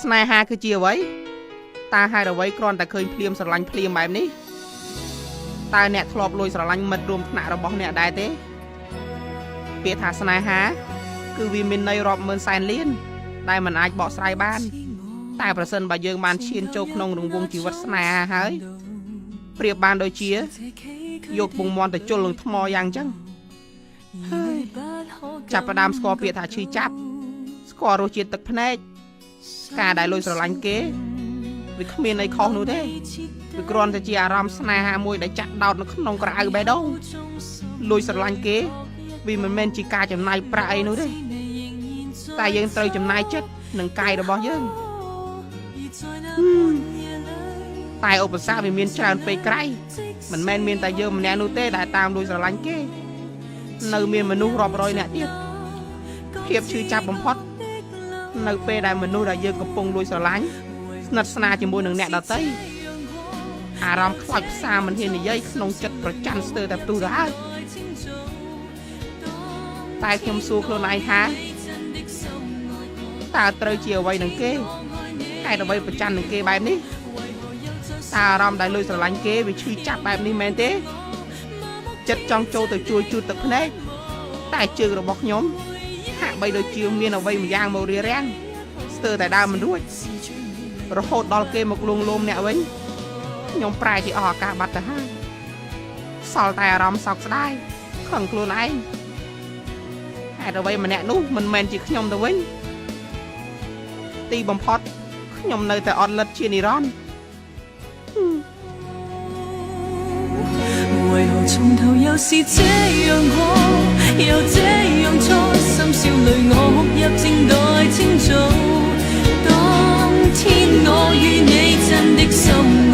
ស្នេហាគឺជាអ្វីតើហេតុអ្វីគ្រាន់តែឃើញភ្លាមស្រឡាញ់ភ្លាមបែបនេះតើអ្នកធ្លាប់លួចស្រឡាញ់មិត្តរួមថ្នាក់របស់អ្នកដែរទេពាក្យថាស្នេហាគឺវាមានន័យរាប់ម៉ឺនសែនលានដែលមិនអាចបកស្រាយបានតែប្រសិនបើយើងបានឈានចូលក្នុងរង្វង់ជីវិតស្នេហាហើយប្រៀបបានដូចជាយកពងមាន់ទៅជុលនឹងថ្មយ៉ាងចឹងហើយចាប់ផ្ដើមស្គាល់ពាក្យថាឈឺចាប់ស្គាល់រសជាតិទឹកភ្នែកការដែលលួចស្រឡាញ់គេវាគ្មានអីខុសនោះទេវាគ្រាន់តែជាអារម្មណ៍ស្នេហាមួយដែលចាក់ដោតនៅក្នុងក្រៅបេះដូងលួចស្រឡាញ់គេវាមិនមែនជាការចំណាយប្រាក់អីនោះទេតែយើងត្រូវចំណាយចិត្តនិងកាយរបស់យើងតែឧបសគ្គវាមានច្រើនពេកក្រៃមិនមែនមានតែយើងម្នាក់នោះទេដែលតាមលួចស្រឡាញ់គេនៅមានមនុស្សរាប់រយនាក់ទៀតភាពឈឺចាប់បំផុតនៅពេលដែលមនុស្សដែលយើងកំពុងលួចស្រឡាញ់ស្និទ្ធស្នាលជាមួយនឹងអ្នកដទៃអារម្មណ៍ខ្លោចផ្សាមិនហ៊ាននិយាយក្នុងចិត្តប្រច័ណ្ឌស្ទើរតែផ្ទុះទៅហើយតែខ្ញុំសួរខ្លួនឯងថាតើត្រូវជាអ្វីនឹងគេហេតុអ្វីប្រច័ណ្ឌនឹងគេបែបនេះតើអារម្មណ៍ដែលលួចស្រឡាញ់គេវាឈឺចាប់បែបនេះមែនទេចិត្តចង់ចូលទៅជួយជូតទឹកភ្នែកតែជើងរបស់ខ្ញុំហាក់បីដូចជាមានអ្វីម្យ៉ាងមករារាំងស្ទើរតែដើរមិនរួចរហូតដល់គេមកលួងលោមអ្នកវិញខ្ញុំប្រែជាអស់ឱកាសបាត់ទៅហើយសល់តែអារម្មណ៍សោកស្ដាយខឹងខ្លួនឯងហេតុអ្វីម្នាក់នោះមិនមែនជាខ្ញុំទៅវិញទីបំផុតខ្ញុំនៅតែអត់លិតជានិរន្តរ៍为何從頭又是這樣過，又這樣錯，深宵裏我哭泣正待清早。當天我與你真的心。